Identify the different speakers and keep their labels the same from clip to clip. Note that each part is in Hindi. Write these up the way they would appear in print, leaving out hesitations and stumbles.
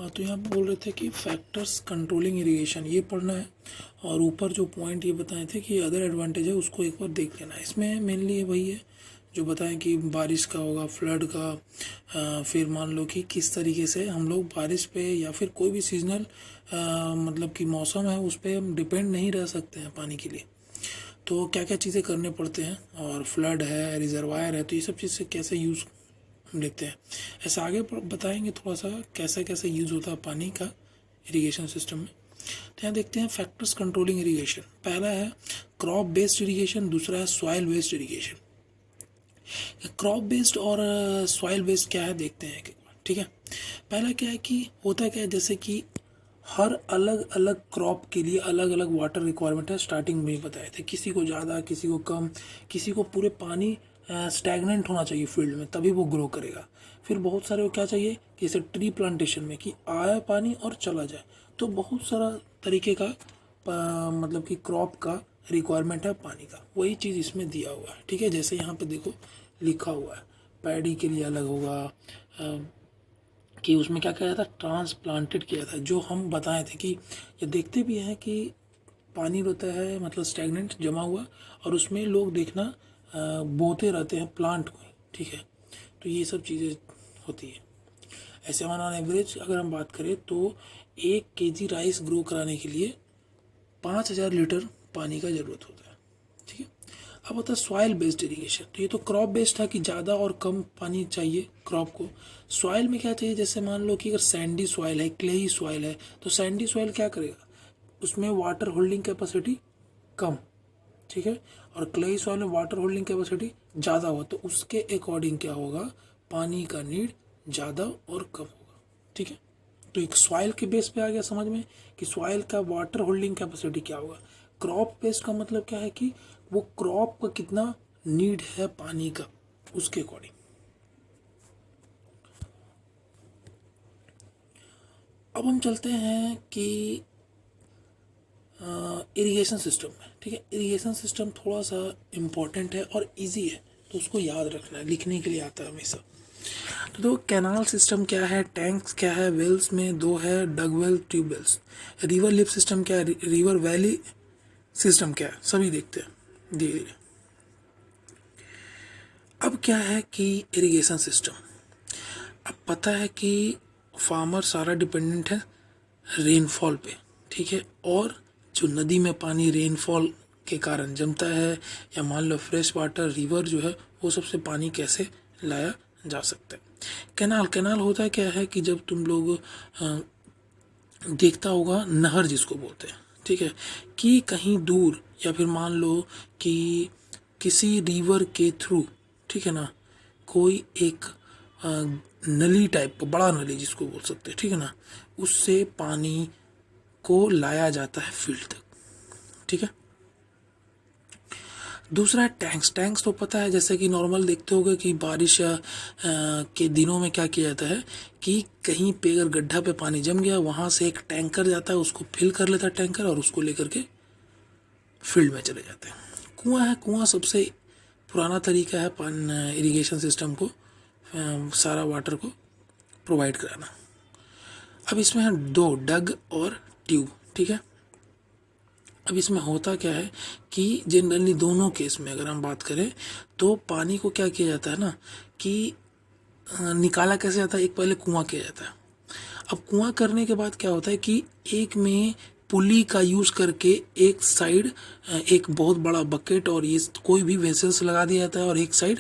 Speaker 1: तो यहाँ पे बोल रहे थे कि फैक्टर्स कंट्रोलिंग इरिगेशन ये पढ़ना है, और ऊपर जो पॉइंट ये बताए थे कि अदर एडवांटेज है उसको एक बार देख लेना है। इसमें मेनली वही है जो बताएं कि बारिश का होगा, फ्लड का, फिर मान लो कि किस तरीके से हम लोग बारिश पे या फिर कोई भी सीजनल मतलब कि मौसम है उस पर हम डिपेंड नहीं रह सकते हैं पानी के लिए। तो क्या क्या चीज़ें करने पड़ते हैं, और फ्लड है, रिजर्वायर है, तो ये सब चीज़ से कैसे यूज़ देखते हैं। ऐसा आगे बताएंगे थोड़ा सा कैसे कैसे यूज़ होता है पानी का इरिगेशन सिस्टम में। तो यहाँ देखते हैं फैक्टर्स कंट्रोलिंग इरिगेशन। पहला है क्रॉप बेस्ड इरिगेशन, दूसरा है soil based irrigation. Crop based और सॉइल बेस्ड क्या है देखते हैं एक एक बार, ठीक है। पहला क्या है कि होता क्या है, जैसे कि हर अलग अलग क्रॉप के लिए अलग अलग वाटर रिक्वायरमेंट है। स्टार्टिंग में ही बताए थे, किसी को ज़्यादा, किसी को कम, किसी को पूरे पानी स्टैगनेंट होना चाहिए फील्ड में तभी वो ग्रो करेगा। फिर बहुत सारे को क्या चाहिए, जैसे ट्री प्लांटेशन में कि आया पानी और चला जाए। तो बहुत सारा तरीके का मतलब कि क्रॉप का रिक्वायरमेंट है पानी का, वही चीज़ इसमें दिया हुआ है, ठीक है। जैसे यहाँ पे देखो लिखा हुआ है पैडी के लिए अलग होगा, कि उसमें क्या किया जाता है, ट्रांसप्लांटेड किया था। जो हम बताए थे कि ये देखते भी हैं कि पानी होता है मतलब स्टैगनेंट जमा हुआ, और उसमें लोग देखना बोते रहते हैं प्लांट को, ठीक है। तो ये सब चीज़ें होती है। ऐसे ऑन एवरेज अगर हम बात करें तो 1 kg राइस ग्रो कराने के लिए 5000 लीटर पानी का ज़रूरत होता है, ठीक है। अब होता है सॉइल बेस्ड इरिगेशन। तो ये तो क्रॉप बेस्ड था कि ज़्यादा और कम पानी चाहिए क्रॉप को। सॉइल में क्या चाहिए, जैसे मान लो कि अगर सैंडी सॉइल है, क्लेई सॉइल है, तो सैंडी सॉइल क्या करेगा, उसमें वाटर होल्डिंग कैपेसिटी कम, ठीक है। और क्लेई सॉइल में वाटर होल्डिंग कैपेसिटी ज़्यादा हो, तो उसके अकॉर्डिंग क्या होगा, पानी का नीड ज़्यादा और कम होगा, ठीक है। तो एक सॉइल के बेस पे आ गया समझ में कि सॉइल का वाटर होल्डिंग कैपेसिटी क्या होगा। क्रॉप बेस्ड का मतलब क्या है कि वो क्रॉप का कितना नीड है पानी का, उसके अकॉर्डिंग। अब हम चलते हैं कि इरिगेशन सिस्टम में, ठीक है। इरिगेशन सिस्टम थोड़ा सा इम्पोर्टेंट है और इजी है, तो उसको याद रखना है, लिखने के लिए आता है हमेशा। तो कैनाल सिस्टम क्या है, टैंक्स क्या है, वेल्स में 2 है, dug well, tube wells. River lift system क्या है, रिवर वैली सिस्टम क्या है, सभी देखते हैं धीरे धीरे। अब क्या है कि इरिगेशन सिस्टम, अब पता है कि फार्मर सारा डिपेंडेंट है रेनफॉल पे, ठीक है। और जो नदी में पानी रेनफॉल के कारण जमता है, या मान लो फ्रेश वाटर रिवर जो है, वो सबसे पानी कैसे लाया जा सकता है। कैनाल, कैनाल होता है क्या है कि जब तुम लोग देखता होगा नहर जिसको बोलते हैं, ठीक है, कि कहीं दूर या फिर मान लो कि किसी रिवर के थ्रू, ठीक है ना, कोई एक नली टाइप का बड़ा नली जिसको बोल सकते हैं, ठीक है ना, उससे पानी को लाया जाता है फील्ड तक, ठीक है। दूसरा है टैंक्स। टैंक्स तो पता है, जैसे कि नॉर्मल देखते होगे कि बारिश के दिनों में क्या किया जाता है कि कहीं पे अगर गड्ढा पे पानी जम गया, वहाँ से एक टैंकर जाता है, उसको फिल कर लेता है टैंकर, और उसको लेकर के फील्ड में चले जाते हैं। कुआं है, कुआं सबसे पुराना तरीका है इरिगेशन सिस्टम को सारा वाटर को प्रोवाइड कराना। अब इसमें है 2, डग और ट्यूब, ठीक है। अब इसमें होता क्या है कि जनरली दोनों केस में अगर हम बात करें तो पानी को क्या किया जाता है ना कि निकाला कैसे जाता है, एक पहले कुआं किया जाता है। अब कुआं करने के बाद क्या होता है कि एक में पुली का यूज़ करके एक साइड एक बहुत बड़ा बकेट और ये कोई भी वेसल्स लगा दिया जाता है, और एक साइड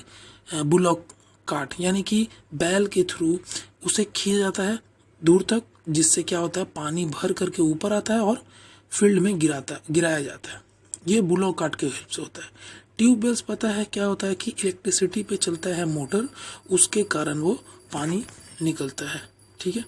Speaker 1: बुलॉक काट यानी कि बैल के थ्रू उसे खींचा जाता है दूर तक, जिससे क्या होता है पानी भर करके ऊपर आता है और फील्ड में गिराया जाता है। ये बुलॉक काट के हेल्प से होता है। ट्यूबवेल्स पता है क्या होता है कि इलेक्ट्रिसिटी पे चलता है मोटर, उसके कारण वो पानी निकलता है, ठीक है।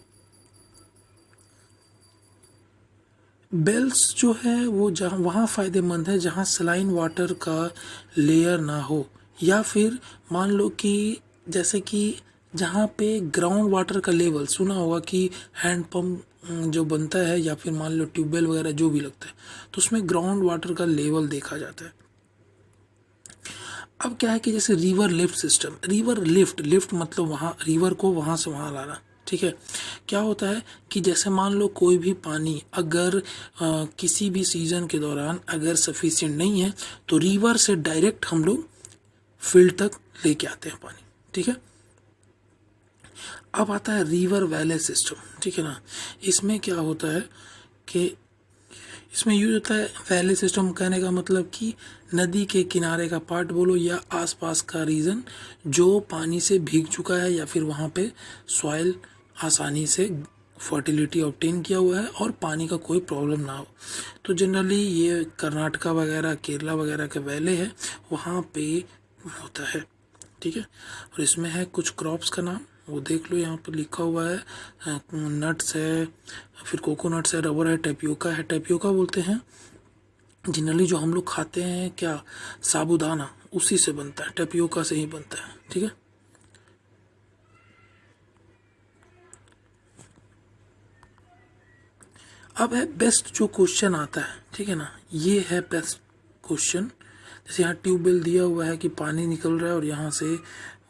Speaker 1: बेल्स जो है वो जहाँ वहाँ फ़ायदेमंद है जहाँ सलाइन वाटर का लेयर ना हो, या फिर मान लो कि जैसे कि जहाँ पे ग्राउंड वाटर का लेवल सुना होगा कि हैंड पंप जो बनता है, या फिर मान लो ट्यूबवेल वगैरह जो भी लगता है, तो उसमें ग्राउंड वाटर का लेवल देखा जाता है। अब क्या है कि जैसे river lift system, river lift, lift मतलब वहाँ रिवर को वहाँ से वहाँ लाना, ठीक है। क्या होता है कि जैसे मान लो कोई भी पानी अगर किसी भी सीज़न के दौरान अगर सफिशिएंट नहीं है तो रिवर से डायरेक्ट हम लोग फील्ड तक लेके आते हैं पानी, ठीक है। अब आता है रिवर वैले सिस्टम, ठीक है ना। इसमें क्या होता है कि इसमें यूज होता है वैली सिस्टम, कहने का मतलब कि नदी के किनारे का पार्ट बोलो या आसपास का रीजन जो पानी से भीग चुका है या फिर वहाँ पे सॉइल आसानी से फर्टिलिटी ऑब्टेन किया हुआ है और पानी का कोई प्रॉब्लम ना हो। तो जनरली ये कर्नाटका वगैरह केरला वगैरह के वैले है वहाँ पे होता है, ठीक है। और इसमें है कुछ क्रॉप्स का नाम, वो देख लो यहाँ पर लिखा हुआ है। नट्स है, फिर कोकोनट्स है, रबर है, टेपियोका है। टेपियोका बोलते हैं जनरली जो हम लोग खाते हैं क्या, साबूदाना, उसी से बनता है, टेपियोका से ही बनता है, ठीक है। अब है बेस्ट जो क्वेश्चन आता है, ठीक है ना, ये है बेस्ट क्वेश्चन। जैसे यहाँ ट्यूबवेल दिया हुआ है कि पानी निकल रहा है और यहाँ से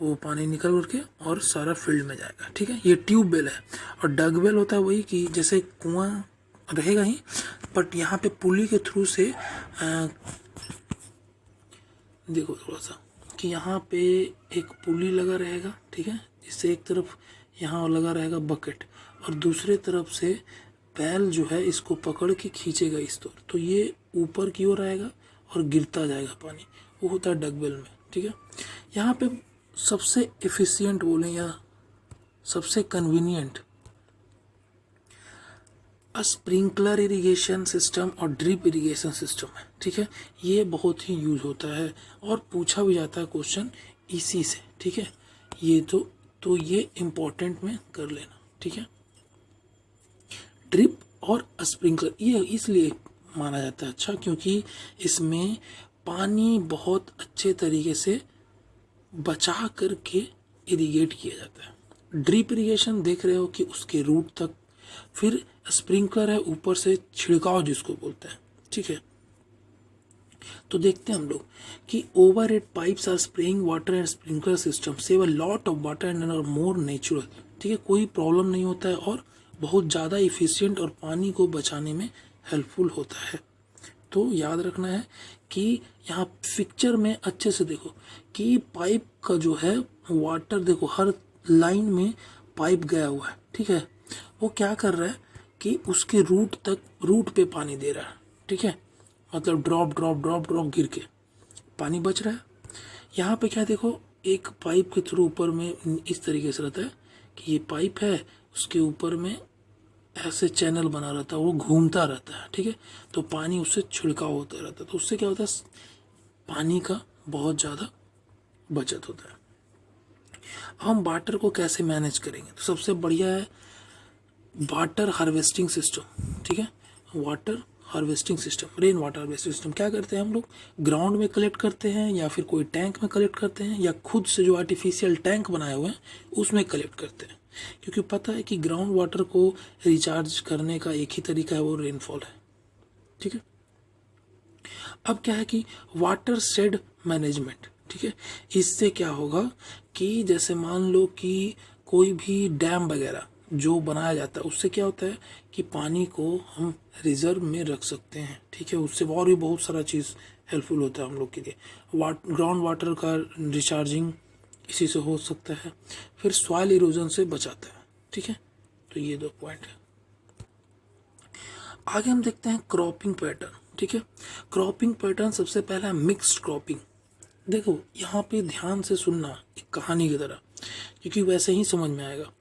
Speaker 1: वो पानी निकल करके और सारा फील्ड में जाएगा, ठीक है। ये ट्यूबवेल है। और डगवेल होता है वही कि जैसे कुआं रहेगा ही बट यहाँ पे पुली के थ्रू से देखो थोड़ा सा कि यहाँ पे एक पुली लगा रहेगा, ठीक है, जिससे एक तरफ यहाँ लगा रहेगा बकेट और दूसरे तरफ से बैल जो है इसको पकड़ के खींचेगा इस तरह, तो ये ऊपर की ओर आएगा और गिरता जाएगा पानी, वो होता है डगवेल में, ठीक है। यहाँ पे सबसे एफिशिएंट बोलें या सबसे कन्वीनियंट स्प्रिंकलर इरिगेशन सिस्टम और ड्रिप इरिगेशन सिस्टम है, ठीक है। ये बहुत ही यूज होता है और पूछा भी जाता है क्वेश्चन इसी से, ठीक है। ये तो ये इम्पोर्टेंट में कर लेना, ठीक है। ड्रिप और स्प्रिंकलर ये इसलिए माना जाता है अच्छा क्योंकि इसमें पानी बहुत अच्छे तरीके से बचा करके इरिगेट किया जाता है। ड्रिप इरिगेशन देख रहे हो कि उसके रूट तक, फिर स्प्रिंकलर है ऊपर से छिड़काव जिसको बोलते हैं, ठीक है। तो देखते हैं हम लोग कि overhead pipes are spraying water and sprinkler system save a lot of water and are more natural, ठीक है। कोई प्रॉब्लम नहीं होता है और बहुत ज़्यादा इफिशिएंट और पानी को बचाने में हेल्पफुल होता है। तो याद रखना है कि यहाँ पिक्चर में अच्छे से देखो कि पाइप का जो है वाटर देखो हर लाइन में पाइप गया हुआ है, ठीक है। वो क्या कर रहा है कि उसके रूट पे पानी दे रहा है, ठीक है। मतलब ड्रॉप ड्रॉप ड्रॉप ड्रॉप गिर के पानी बच रहा है। यहाँ पे क्या देखो एक पाइप के थ्रू ऊपर में इस तरीके से रहता है कि ये पाइप है, उसके ऊपर में ऐसे चैनल बना रहता है, वो घूमता रहता है, ठीक है। तो पानी उससे छिड़काव होता रहता है, तो उससे क्या होता है पानी का बहुत ज़्यादा बचत होता है। हम वाटर को कैसे मैनेज करेंगे, तो सबसे बढ़िया है वाटर हार्वेस्टिंग सिस्टम, ठीक है। Water harvesting system, rain water harvesting system क्या करते हैं हम लोग, ग्राउंड में कलेक्ट करते हैं या फिर कोई टैंक में कलेक्ट करते हैं या खुद से जो आर्टिफिशियल टैंक बनाए हुए हैं उसमें कलेक्ट करते हैं। क्योंकि पता है कि ग्राउंड वाटर को रिचार्ज करने का एक ही तरीका है, वो रेनफॉल है, ठीक है। अब क्या है कि वाटर शेड मैनेजमेंट, ठीक है। इससे क्या होगा कि जैसे मान लो कि कोई भी डैम वगैरह जो बनाया जाता है उससे क्या होता है कि पानी को हम रिजर्व में रख सकते हैं, ठीक है। उससे और भी बहुत सारा चीज़ हेल्पफुल होता है हम लोग के लिए। ग्राउंड वाटर का रिचार्जिंग इसी से हो सकता है। फिर सॉइल इरोजन से बचाता है, ठीक है। तो ये 2 पॉइंट है। आगे हम देखते हैं क्रॉपिंग पैटर्न, ठीक है। क्रॉपिंग पैटर्न सबसे पहला है मिक्स्ड क्रॉपिंग। देखो यहाँ पे ध्यान से सुनना एक कहानी की तरह, क्योंकि वैसे ही समझ में आएगा।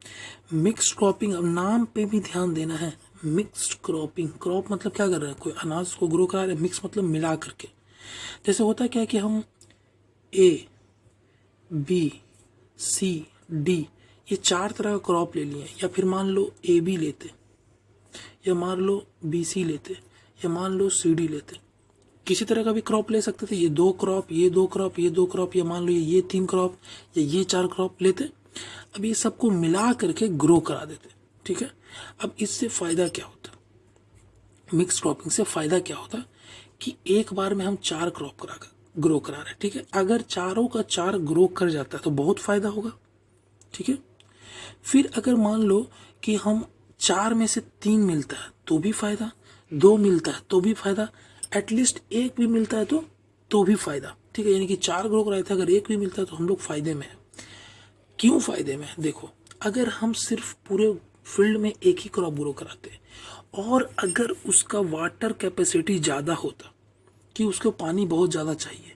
Speaker 1: मिक्स्ड क्रॉपिंग, अब नाम पे भी ध्यान देना है। मिक्स्ड क्रॉपिंग, क्रॉप मतलब क्या कर रहे हैं, कोई अनाज को ग्रो करा रहे हैं, मिक्स मतलब मिला करके। जैसे होता क्या है कि हम ए बी सी डी ये 4 तरह का क्रॉप ले लिए, या फिर मान लो ए बी लेते, या मान लो बी सी लेते, या मान लो सी डी लेते, किसी तरह का भी क्रॉप ले सकते थे। ये 2 क्रॉप, ये 2 क्रॉप, ये 2 क्रॉप, या मान लो ये 3 क्रॉप या ये 4 क्रॉप लेते। अब ये सबको मिला करके ग्रो करा देते, ठीक है। अब इससे फ़ायदा क्या होता, मिक्स क्रॉपिंग से फ़ायदा क्या होता कि एक बार में हम 4 क्रॉप ग्रो करा रहे हैं, ठीक है। अगर चारों का 4 ग्रो कर जाता है तो बहुत फ़ायदा होगा, ठीक है। फिर अगर मान लो कि हम 4 में से 3 मिलता है तो भी फायदा, 2 मिलता है तो भी फायदा, एटलीस्ट 1 भी मिलता है तो भी फायदा, ठीक है। यानी कि 4 ग्रो कराए थे, अगर 1 भी मिलता है तो हम लोग फायदे में है। क्यों फायदे में है? देखो, अगर हम सिर्फ पूरे फील्ड में एक ही क्रॉप ग्रो कराते और अगर उसका वाटर कैपेसिटी ज़्यादा होता कि उसको पानी बहुत ज़्यादा चाहिए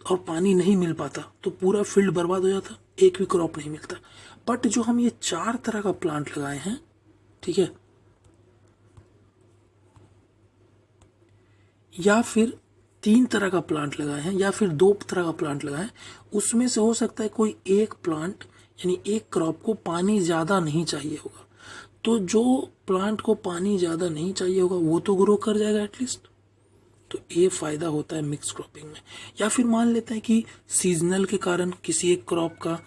Speaker 1: और पानी नहीं मिल पाता तो पूरा फील्ड बर्बाद हो जाता, एक भी क्रॉप नहीं मिलता। बट जो हम ये 4 तरह का प्लांट लगाए हैं, ठीक है, या फिर 3 तरह का प्लांट लगाए हैं या फिर 2 तरह का प्लांट लगाए हैं, उसमें से हो सकता है कोई एक प्लांट यानी एक क्रॉप को पानी ज़्यादा नहीं चाहिए होगा, तो जो प्लांट को पानी ज़्यादा नहीं चाहिए होगा वो तो ग्रो कर जाएगा एटलीस्ट। तो ये फ़ायदा होता है मिक्स क्रॉपिंग में। या फिर मान लेते हैं कि सीजनल के कारण किसी एक क्रॉप का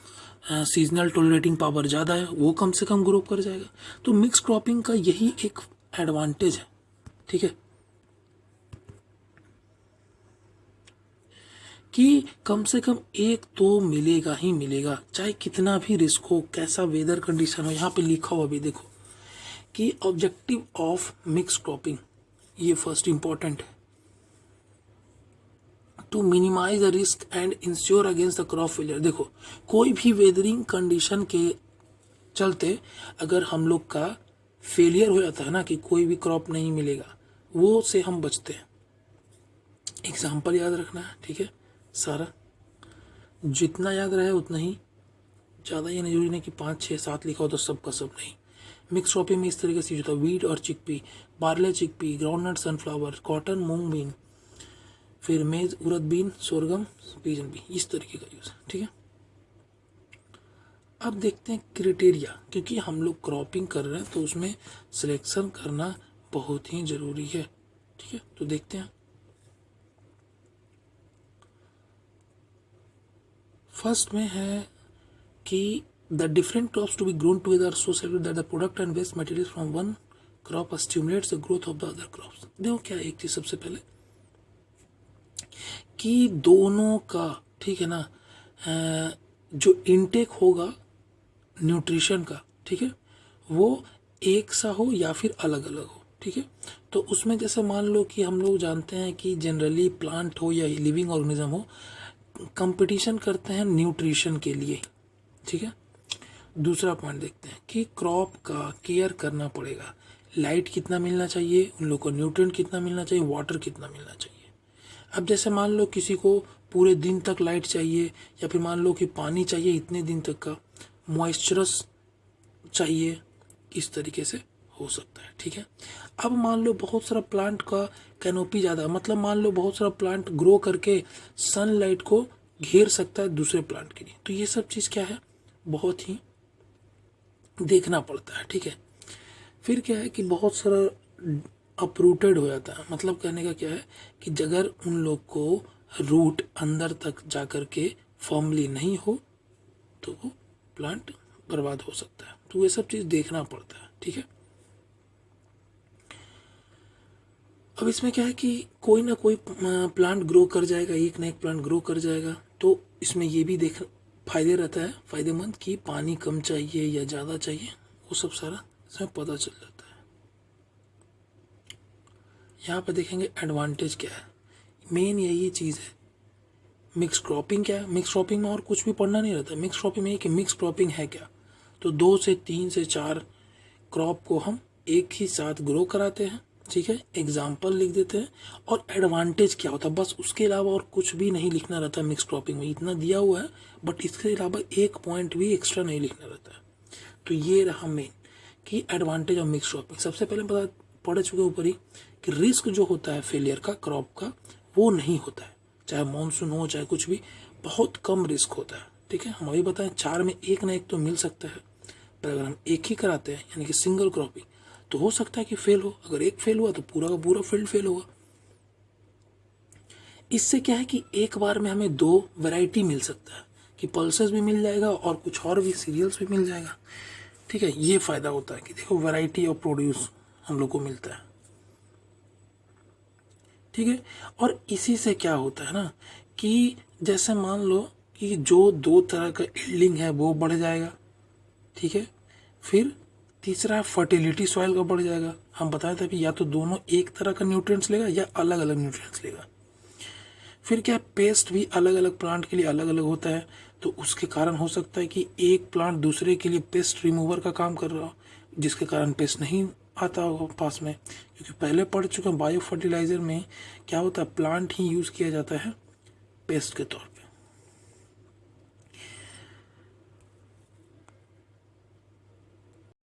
Speaker 1: सीजनल टॉलरेटिंग पावर ज़्यादा है, वो कम से कम ग्रो कर जाएगा। तो मिक्स क्रॉपिंग का यही एक एडवांटेज है, ठीक है, कि कम से कम एक तो मिलेगा ही मिलेगा, चाहे कितना भी रिस्क हो, कैसा वेदर कंडीशन हो। यहाँ पे लिखा हुआ भी देखो कि ऑब्जेक्टिव ऑफ मिक्स क्रॉपिंग, ये फर्स्ट इंपॉर्टेंट है, to minimise the risk and insure against the crop failure. देखो, कोई भी वेदरिंग कंडीशन के चलते अगर हम लोग का फेलियर हो जाता है ना, कि कोई भी क्रॉप नहीं मिलेगा, वो से हम बचते हैं। एग्जाम्पल याद रखना है, ठीक है, सारा जितना याद रहे उतना ही ज़्यादा, ये नहीं जरूरी नहीं कि 5 6 7 लिखा हो तो सब का सब नहीं। मिक्स क्रॉपिंग में इस तरीके से होता है, वीट और chickpea, barley chickpea, groundnut sunflower, cotton moong bean, फिर maize urad bean, sorghum pigeon bean, इस तरीके का यूज़ है, ठीक है। अब देखते हैं क्राइटेरिया, क्योंकि हम लोग क्रॉपिंग कर रहे हैं तो उसमें सिलेक्शन करना बहुत ही ज़रूरी है, ठीक है। तो देखते हैं, फर्स्ट में है कि the different crops to be grown together so separate that the product and waste material from one crop stimulates the growth of the other crops. देखो क्या एक चीज़ सबसे पहले कि दोनों का, ठीक है ना, जो इनटेक होगा न्यूट्रिशन का, ठीक है, वो एक सा हो या फिर अलग अलग हो, ठीक है। तो उसमें जैसे मान लो कि हम लोग जानते हैं कि जनरली प्लांट हो या लिविंग ऑर्गेनिज्म हो, कंपटीशन करते हैं न्यूट्रिशन के लिए, ठीक है। दूसरा पॉइंट देखते हैं कि क्रॉप का केयर करना पड़ेगा, लाइट कितना मिलना चाहिए उन लोग को, न्यूट्रिएंट कितना मिलना चाहिए, वाटर कितना मिलना चाहिए। अब जैसे मान लो किसी को पूरे दिन तक लाइट चाहिए, या फिर मान लो कि पानी चाहिए इतने दिन तक का, मॉइस्चरस चाहिए, इस तरीके से हो सकता है, ठीक है। अब मान लो बहुत सारा प्लांट का कैनोपी ज़्यादा, मतलब मान लो बहुत सारा प्लांट ग्रो करके सनलाइट को घेर सकता है दूसरे प्लांट के लिए, तो ये सब चीज़ क्या है, बहुत ही देखना पड़ता है, ठीक है। फिर क्या है कि बहुत सारा अपरूटेड हो जाता है, मतलब कहने का क्या है कि अगर उन लोग को रूट अंदर तक जा कर के फॉर्मली नहीं हो तो वो प्लांट बर्बाद हो सकता है। तो ये सब चीज़ देखना पड़ता है, ठीक है। अब इसमें क्या है कि कोई ना कोई प्लांट ग्रो कर जाएगा, एक ना एक प्लांट ग्रो कर जाएगा, तो इसमें ये भी देख फायदे रहता है, फायदेमंद, कि पानी कम चाहिए या ज़्यादा चाहिए, वो सब सारा इसमें पता चल जाता है। यहाँ पे देखेंगे एडवांटेज क्या है, मेन यही चीज़ है। मिक्स क्रॉपिंग क्या है, मिक्स क्रॉपिंग में और कुछ भी पढ़ना नहीं रहता, मिक्स क्रॉपिंग में कि मिक्स क्रॉपिंग है क्या, तो 2 से 3 से 4 क्रॉप को हम एक ही साथ ग्रो कराते हैं, ठीक है, एग्जाम्पल लिख देते हैं, और एडवांटेज क्या होता है, बस उसके अलावा और कुछ भी नहीं लिखना रहता है। मिक्स क्रॉपिंग में इतना दिया हुआ है, बट इसके अलावा एक पॉइंट भी एक्स्ट्रा नहीं लिखना रहता है। तो ये रहा मेन कि एडवांटेज ऑफ मिक्स क्रॉपिंग। सबसे पहले पता पढ़ चुके ऊपर ही कि रिस्क जो होता है फेलियर का क्रॉप का, वो नहीं होता है, चाहे मानसून हो चाहे कुछ भी, बहुत कम रिस्क होता है, ठीक है। हम अभी बताएं 4 में एक ना एक तो मिल सकता है, पर अगर हम एक ही कराते हैं यानी कि सिंगल क्रॉपिंग, तो हो सकता है कि फेल हो, अगर एक फेल हुआ तो पूरा का पूरा फील्ड फेल होगा। इससे क्या है कि एक बार में हमें 2 वैरायटी मिल सकता है, कि पल्सेस भी मिल जाएगा और कुछ और भी सीरियल्स भी मिल जाएगा, ठीक है। ये फायदा होता है कि देखो वैरायटी ऑफ प्रोड्यूस हम लोग को मिलता है, ठीक है। और इसी से क्या होता है ना कि जैसे मान लो कि जो 2 तरह का यील्डिंग है वो बढ़ जाएगा, ठीक है। फिर तीसरा फर्टिलिटी सॉइल का बढ़ जाएगा। हम बताए थे अभी, या तो दोनों एक तरह का न्यूट्रिएंट्स लेगा या अलग अलग न्यूट्रिएंट्स लेगा। फिर क्या, पेस्ट भी अलग अलग प्लांट के लिए अलग अलग होता है, तो उसके कारण हो सकता है कि एक प्लांट दूसरे के लिए पेस्ट रिमूवर का काम कर रहा हो, जिसके कारण पेस्ट नहीं आता होगा पास में। क्योंकि पहले पढ़ चुके हैं बायो फर्टिलाइज़र में क्या होता है, प्लांट ही यूज़ किया जाता है पेस्ट के तौर